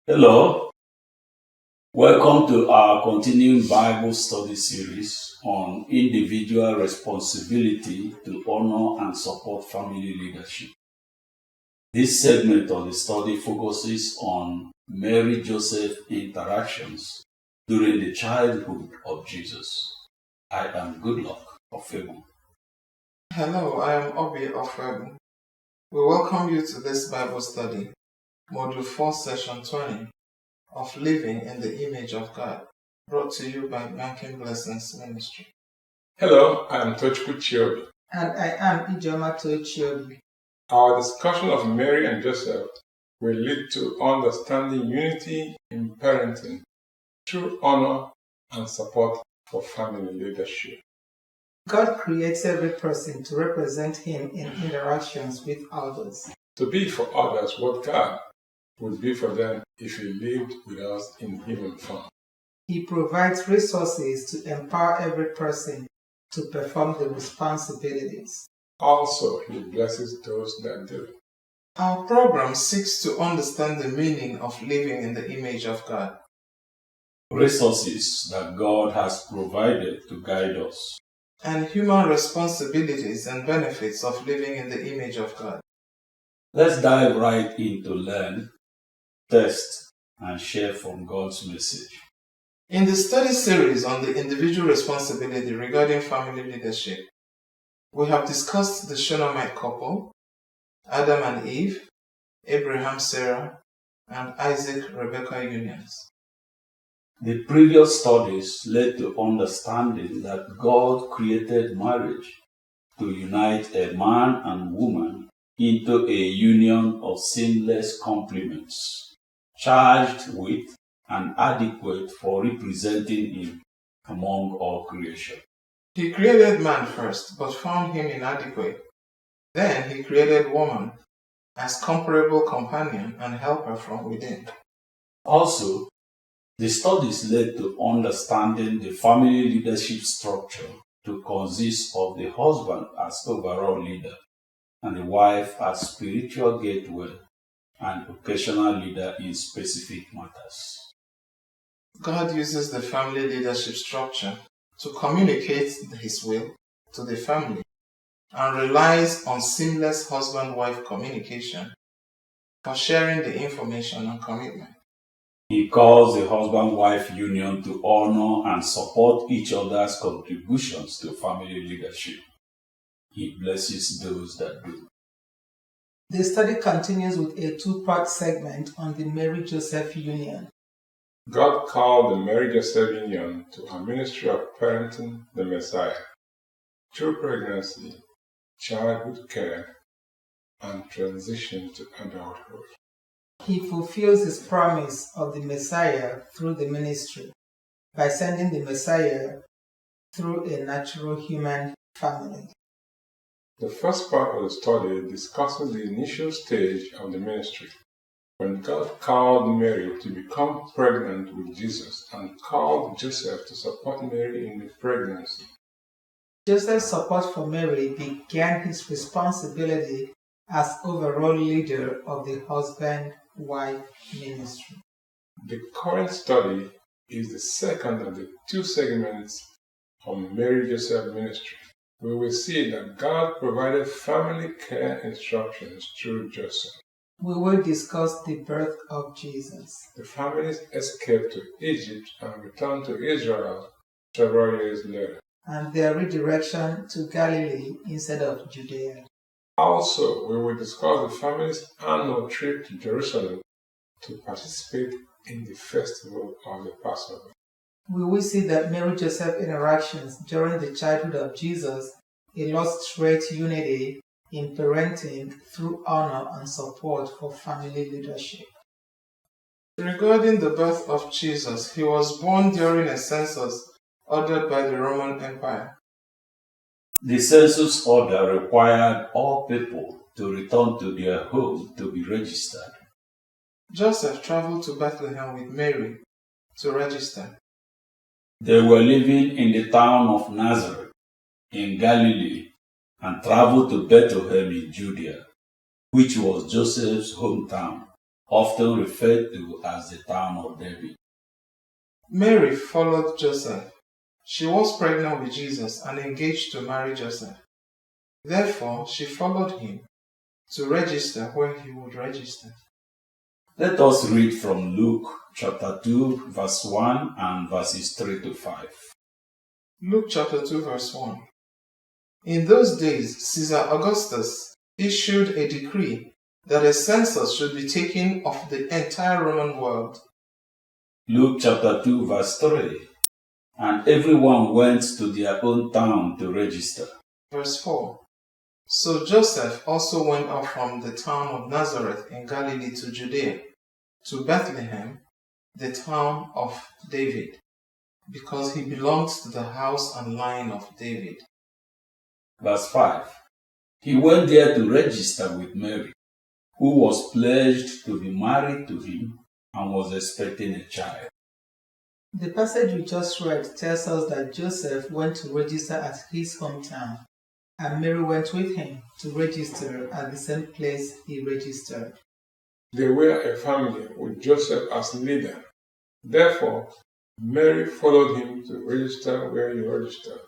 Hello, welcome to our continuing Bible study series on individual responsibility to honor and support family leadership. This segment of the study focuses on Mary-Joseph interactions during the childhood of Jesus. I am Goodluck Ofebu. Hello, I am Obi Ofebu. We welcome you to this Bible study, Module 4, Session 20, of Living in the Image of God, brought to you by Banking Blessings Ministry. Hello, I am Tochukwu Chiobi. And I am Ijoma Tochiobi. Our discussion of Mary and Joseph will lead to understanding unity in parenting through honor and support for family leadership. God creates every person to represent Him in interactions with others. To be for others what God would be for them if He lived with us in human form. He provides resources to empower every person to perform the responsibilities. Also, He blesses those that do. Our program seeks to understand the meaning of living in the image of God. Resources that God has provided to guide us. And human responsibilities and benefits of living in the image of God. Let's dive right in to learn, test, and share from God's message. In the study series on the individual responsibility regarding family leadership, we have discussed the Shunammite couple, Adam and Eve, Abraham, Sarah, and Isaac, Rebekah unions. The previous studies led to understanding that God created marriage to unite a man and woman into a union of seamless complements, charged with and adequate for representing Him among all creation. He created man first, but found him inadequate. Then He created woman as comparable companion and helper from within. Also, the studies led to understanding the family leadership structure to consist of the husband as overall leader and the wife as spiritual gateway and occasional leader in specific matters. God uses the family leadership structure to communicate His will to the family and relies on seamless husband-wife communication for sharing the information and commitment. He calls the husband-wife union to honor and support each other's contributions to family leadership. He blesses those that do. The study continues with a two-part segment on the Mary-Joseph union. God called the Mary-Joseph union to a ministry of parenting the Messiah through pregnancy, childhood care, and transition to adulthood. He fulfills His promise of the Messiah through the ministry by sending the Messiah through a natural human family. The first part of the study discusses the initial stage of the ministry, when God called Mary to become pregnant with Jesus and called Joseph to support Mary in the pregnancy. Joseph's support for Mary began his responsibility as overall leader of the husband-wife ministry. The current study is the second of the two segments on Mary-Joseph ministry. We will see that God provided family care instructions through Joseph. We will discuss the birth of Jesus. The families escaped to Egypt and returned to Israel several years later. And their redirection to Galilee instead of Judea. Also, we will discuss the family's annual trip to Jerusalem to participate in the festival of the Passover. We will see that Mary-Joseph interactions during the childhood of Jesus illustrate unity in parenting through honor and support for family leadership. Regarding the birth of Jesus, He was born during a census ordered by the Roman Empire. The census order required all people to return to their home to be registered. Joseph traveled to Bethlehem with Mary to register. They were living in the town of Nazareth in Galilee and traveled to Bethlehem in Judea, which was Joseph's hometown, often referred to as the town of David. Mary followed Joseph. She was pregnant with Jesus and engaged to marry Joseph. Therefore, she followed him to register where he would register. Let us read from Luke chapter 2, verse 1 and verses 3 to 5. Luke chapter 2, verse 1. In those days, Caesar Augustus issued a decree that a census should be taken of the entire Roman world. Luke chapter 2, verse 3. And everyone went to their own town to register. Verse 4. So Joseph also went up from the town of Nazareth in Galilee to Judea, to Bethlehem, the town of David, because he belonged to the house and line of David. Verse 5. He went there to register with Mary, who was pledged to be married to him and was expecting a child. The passage we just read tells us that Joseph went to register at his hometown, and Mary went with him to register at the same place he registered. They were a family with Joseph as leader. Therefore, Mary followed him to register where he registered.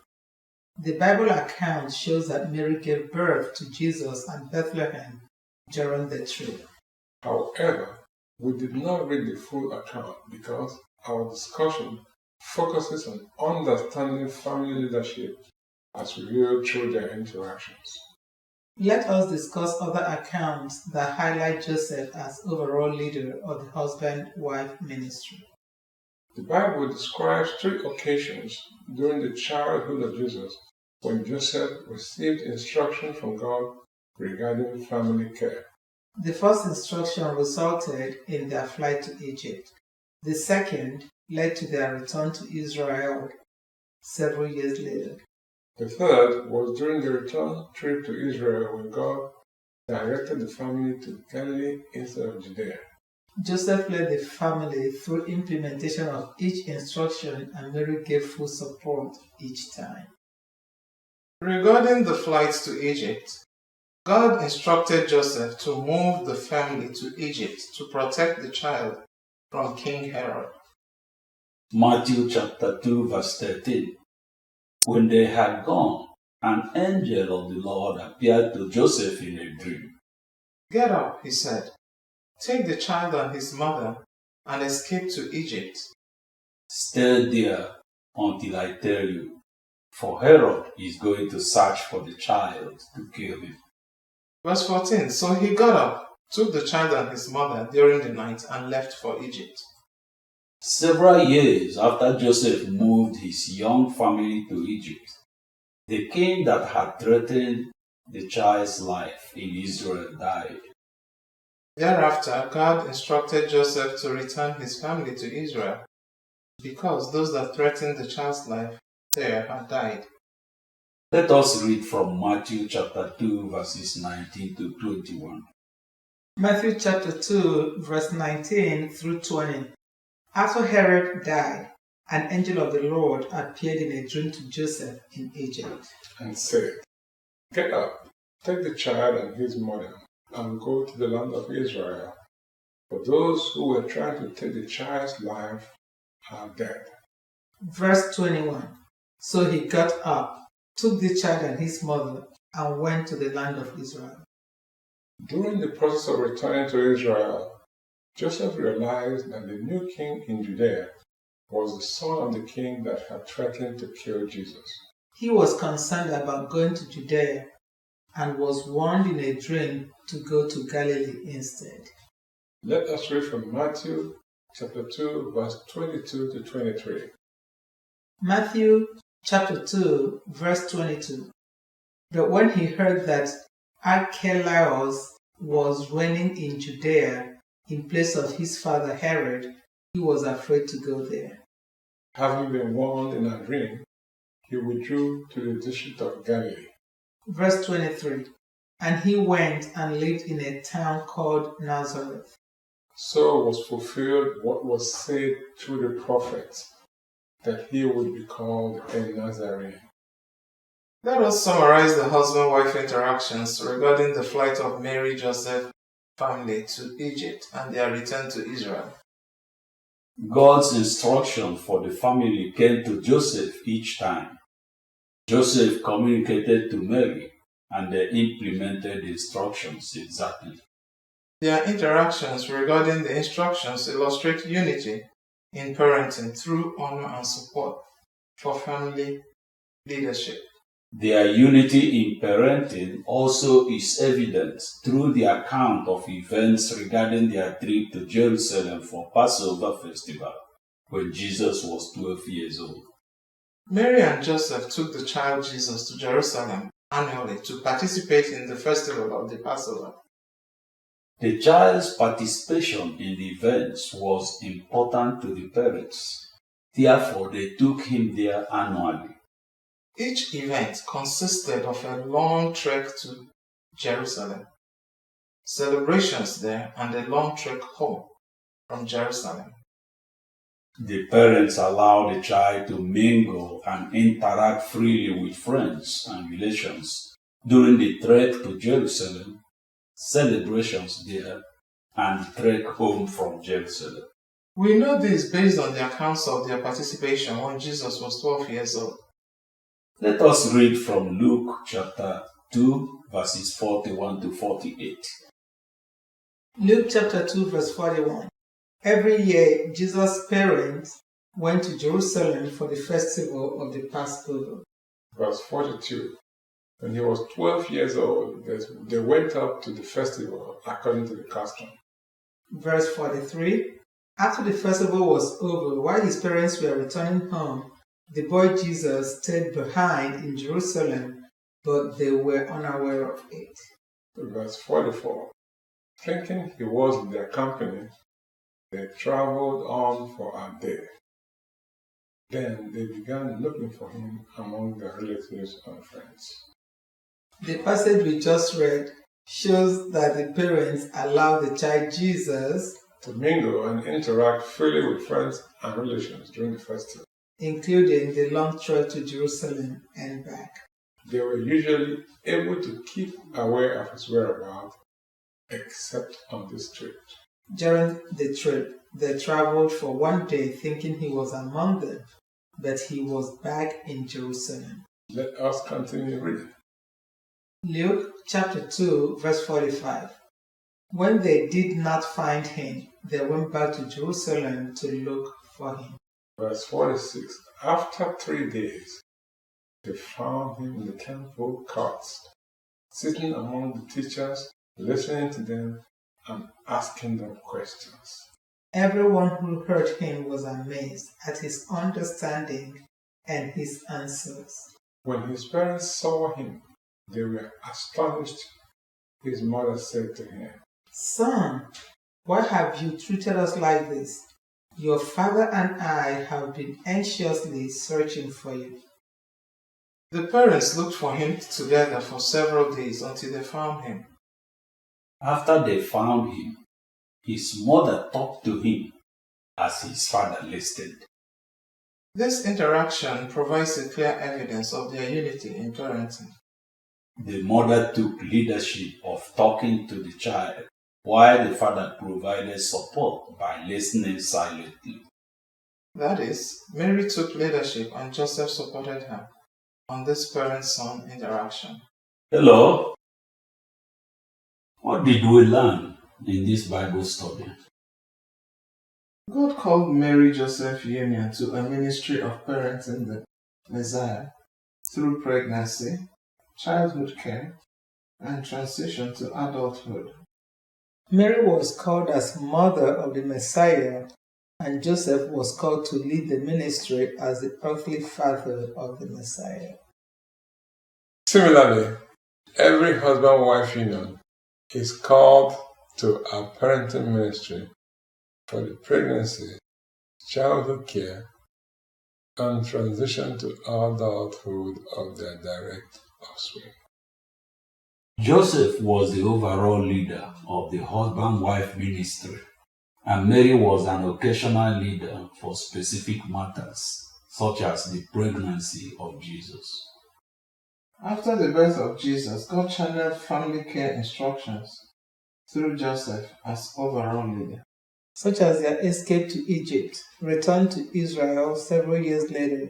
The Bible account shows that Mary gave birth to Jesus at Bethlehem during the trip. However, we did not read the full account because our discussion focuses on understanding family leadership as revealed through their interactions. Let us discuss other accounts that highlight Joseph as overall leader of the husband-wife ministry. The Bible describes 3 occasions during the childhood of Jesus when Joseph received instruction from God regarding family care. The first instruction resulted in their flight to Egypt. The second led to their return to Israel several years later. The third was during the return trip to Israel when God directed the family to Galilee instead of Judea. Joseph led the family through implementation of each instruction, and Mary gave full support each time. Regarding the flight to Egypt, God instructed Joseph to move the family to Egypt to protect the child from King Herod. Matthew chapter 2, verse 13. When they had gone, an angel of the Lord appeared to Joseph in a dream. Get up, he said. Take the child and his mother and escape to Egypt. Stay there until I tell you, for Herod is going to search for the child to kill him. Verse 14. So he got up, took the child and his mother during the night, and left for Egypt. Several years after Joseph moved his young family to Egypt, the king that had threatened the child's life in Israel died. Thereafter, God instructed Joseph to return his family to Israel, because those that threatened the child's life there had died. Let us read from Matthew chapter 2, verses 19 to 21. Matthew chapter 2, verse 19 through 20. After Herod died, an angel of the Lord appeared in a dream to Joseph in Egypt And said, Get up, take the child and his mother, and go to the land of Israel, for those who were trying to take the child's life are dead. Verse 21. So he got up, took the child and his mother, and went to the land of Israel. During the process of returning to Israel, Joseph realized that the new king in Judea was the son of the king that had threatened to kill Jesus. He was concerned about going to Judea and was warned in a dream to go to Galilee instead. Let us read from Matthew chapter 2, verse 22 to 23. Matthew chapter 2, verse 22. But when he heard that Archelaus was reigning in Judea in place of his father Herod, he was afraid to go there. Having been warned in a dream, he withdrew to the district of Galilee. Verse 23. And he went and lived in a town called Nazareth. So was fulfilled what was said through the prophets, that he would be called a Nazarene. Let us summarize the husband-wife interactions regarding the flight of Mary, Joseph, family to Egypt and their return to Israel. God's instruction for the family came to Joseph each time. Joseph communicated to Mary, and they implemented the instructions exactly. Their interactions regarding the instructions illustrate unity in parenting through honor and support for family leadership. Their unity in parenting also is evident through the account of events regarding their trip to Jerusalem for Passover festival when Jesus was 12 years old. Mary and Joseph took the child Jesus to Jerusalem annually to participate in the festival of the Passover. The child's participation in the events was important to the parents. Therefore, they took him there annually. Each event consisted of a long trek to Jerusalem, celebrations there, and a long trek home from Jerusalem. The parents allowed the child to mingle and interact freely with friends and relations during the trek to Jerusalem, celebrations there, and the trek home from Jerusalem. We know this based on the accounts of their participation when Jesus was 12 years old. Let us read from Luke chapter 2, verses 41 to 48. Luke chapter 2, verse 41. Every year, Jesus' parents went to Jerusalem for the festival of the Passover. Verse 42. When he was 12 years old, they went up to the festival according to the custom. Verse 43. After the festival was over, while his parents were returning home, the boy Jesus stayed behind in Jerusalem, but they were unaware of it. Verse 44. Thinking he was in their company, they traveled on for a day. Then they began looking for him among their relatives and friends. The passage we just read shows that the parents allowed the child Jesus to mingle and interact freely with friends and relations during the festival, including the long trek to Jerusalem and back. They were usually able to keep aware of his whereabouts, except on this trip. During the trip, they traveled for one day thinking he was among them, but he was back in Jerusalem. Let us continue reading. Luke chapter 2, verse 45. When they did not find him, they went back to Jerusalem to look for him. Verse 46. After 3 days, they found him in the temple courts, sitting among the teachers, listening to them and asking them questions. Everyone who heard him was amazed at his understanding and his answers. When his parents saw him, they were astonished. His mother said to him, "Son, why have you treated us like this? Your father and I have been anxiously searching for you." The parents looked for him together for several days until they found him. After they found him, his mother talked to him as his father listened. This interaction provides a clear evidence of their unity in parenting. The mother took leadership of talking to the child, while the father provided support by listening silently. That is, Mary took leadership and Joseph supported her on this parent-son interaction. Hello. What did we learn in this Bible study? God called Mary-Joseph union to a ministry of parenting the Messiah through pregnancy, childhood care, and transition to adulthood. Mary was called as mother of the Messiah, and Joseph was called to lead the ministry as the earthly father of the Messiah. Similarly, every husband-wife union is called to a parenting ministry for the pregnancy, childhood care, and transition to adulthood of their direct offspring. Joseph was the overall leader of the husband-wife ministry, and Mary was an occasional leader for specific matters, such as the pregnancy of Jesus. After the birth of Jesus, God channeled family care instructions through Joseph as overall leader, such as their escape to Egypt, return to Israel several years later,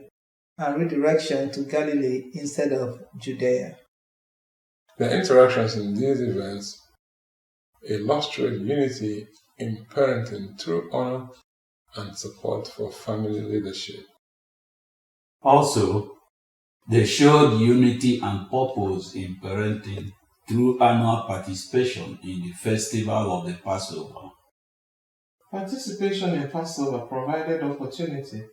and redirection to Galilee instead of Judea. The interactions in these events illustrate unity in parenting through honor and support for family leadership. Also, they showed unity and purpose in parenting through annual participation in the festival of the Passover. Participation in Passover provided opportunity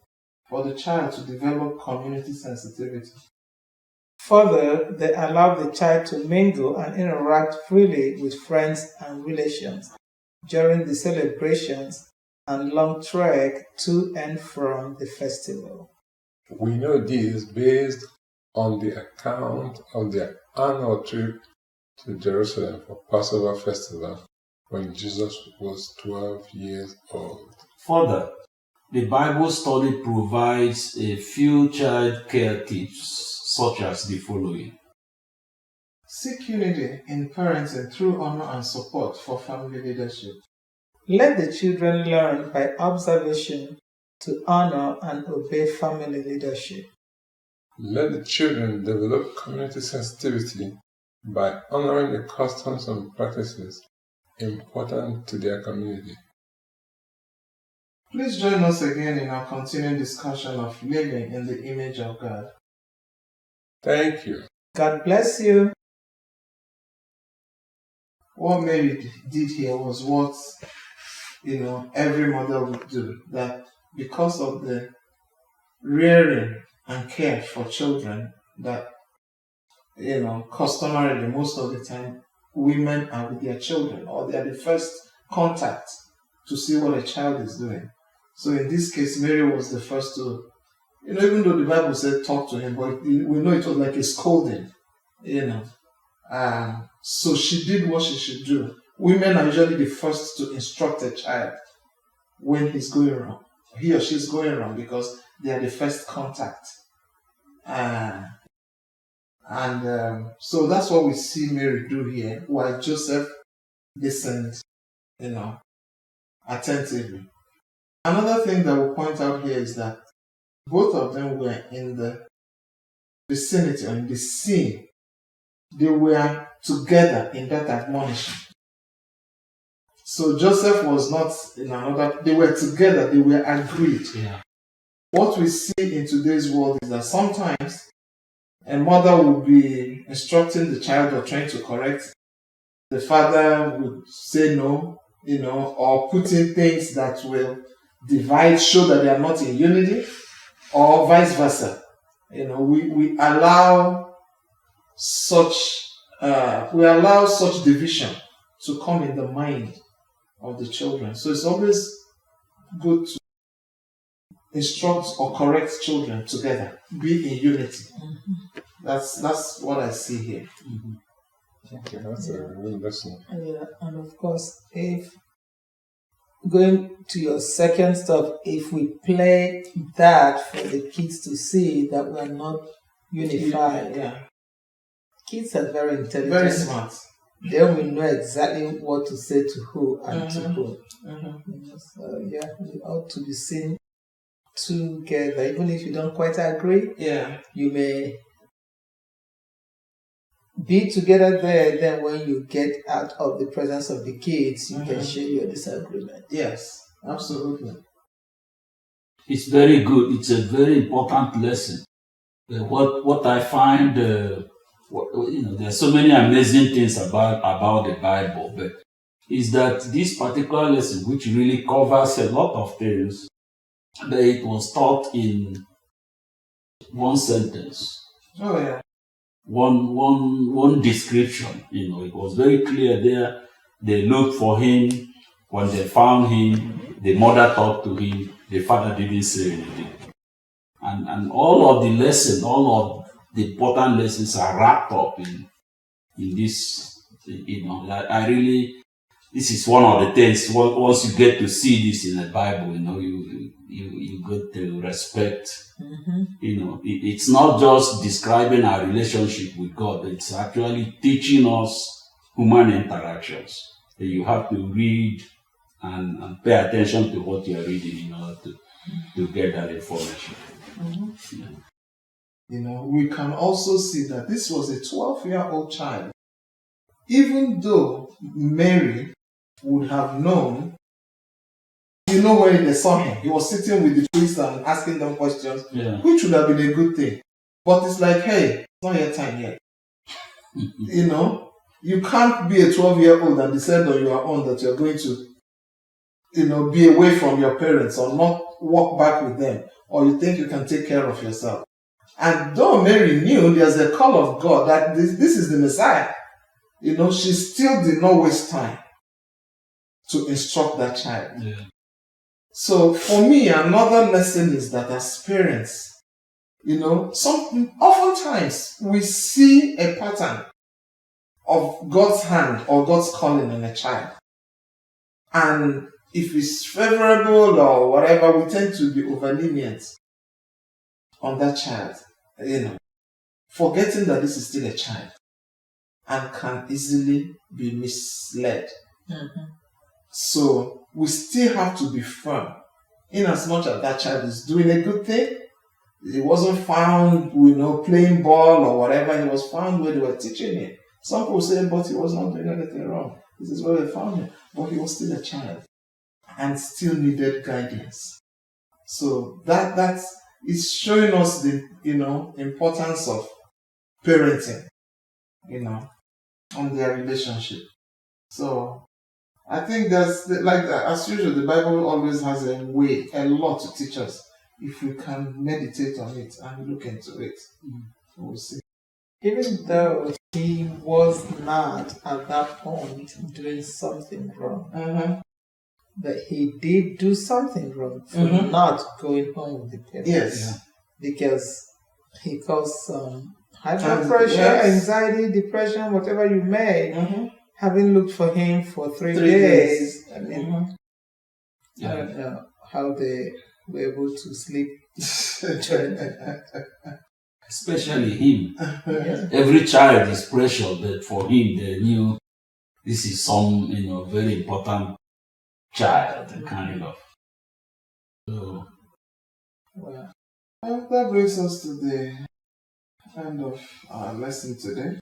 for the child to develop community sensitivity. Further, they allowed the child to mingle and interact freely with friends and relations during the celebrations and long trek to and from the festival. We know this based on the account of their annual trip to Jerusalem for Passover festival when Jesus was 12 years old. Further, the Bible study provides a few child care tips such as the following. Seek unity in parenting through honor and support for family leadership. Let the children learn by observation to honor and obey family leadership. Let the children develop community sensitivity by honoring the customs and practices important to their community. Please join us again in our continuing discussion of living in the image of God. Thank you. God bless you. What Mary did here was what every mother would do. That because of the rearing and care for children, that customarily most of the time women are with their children, or they are the first contact to see what a child is doing. So in this case, Mary was the first to, even though the Bible said talk to him, but we know it was like a scolding, so she did what she should do. Women are usually the first to instruct a child when he's going wrong, he or she's going wrong, because they are the first contact. So that's what we see Mary do here, while Joseph listened, attentively. Another thing that we'll point out here is that both of them were in the vicinity, or in the scene. They were together in that admonition. So Joseph was not in another, they were together, they were agreed. Yeah. What we see in today's world is that sometimes a mother will be instructing the child or trying to correct. The father would say no, or put in things that will divide, show that they are not in unity, or vice versa. We allow such division to come in the mind of the children. So it's always good to instruct or correct children together, be in unity. Mm-hmm. That's what I see here. Mm-hmm. Okay, that's a good lesson. Yeah, and of course, if going to your second stuff, if we play that for the kids to see that we're not unified, Yeah. Kids are very intelligent. Very smart. Then we know exactly what to say to who and to who. Mm-hmm. So yeah, we ought to be seen together. Even if you don't quite agree, Yeah. you may be together there. Then when you get out of the presence of the kids, you can share your disagreement. Yes, absolutely. It's very good. It's a very important lesson. What I find, there's so many amazing things about the Bible, but is that this particular lesson, which really covers a lot of things, that it was taught in one sentence. Oh yeah. One description. It was very clear there. They looked for him. When they found him, the mother talked to him. The father didn't say anything. And all of the lessons, all of the important lessons are wrapped up in this. I really, this is one of the things. Once you get to see this in the Bible, you get to respect. Mm-hmm. It's not just describing our relationship with God. It's actually teaching us human interactions. You have to read and pay attention to what you are reading in order to get that information. Yeah. We can also see that this was a 12-year-old child. Even though Mary would have known, when they saw him, he was sitting with the priests and asking them questions, which would have been a good thing. But it's like, hey, it's not your time yet. You can't be a 12-year-old and decide on your own that you're going to, be away from your parents or not walk back with them, or you think you can take care of yourself. And though Mary knew there's a call of God that this is the Messiah, she still did not waste time to instruct that child. Yeah. So for me, another lesson is that as parents, oftentimes we see a pattern of God's hand or God's calling in a child. And if it's favorable or whatever, we tend to be over lenient on that child, forgetting that this is still a child and can easily be misled. So we still have to be firm. In as much as that child is doing a good thing, he wasn't found, playing ball or whatever. He was found where they were teaching him. Some people say, but he was not doing anything wrong. This is where they found him. But he was still a child and still needed guidance. So that is showing us the, importance of parenting, and their relationship. So I think that's as usual, the Bible always has a lot to teach us if we can meditate on it and look into it. We'll see. Even though he was not at that point doing something wrong, but he did do something wrong for not going home with the parents. Yes. Because he caused some high blood pressure, anxiety, depression, whatever you may. Having looked for him for 3 days, I mean, I don't know how they were able to sleep. Especially him. Every child is precious, but for him, they knew this is some, very important child, kind of. So, well, that brings us to the end of our lesson today.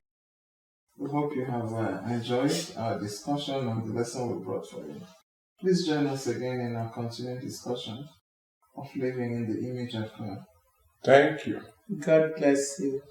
We hope you have enjoyed our discussion on the lesson we brought for you. Please join us again in our continuing discussion of living in the image of God. Thank you. God bless you.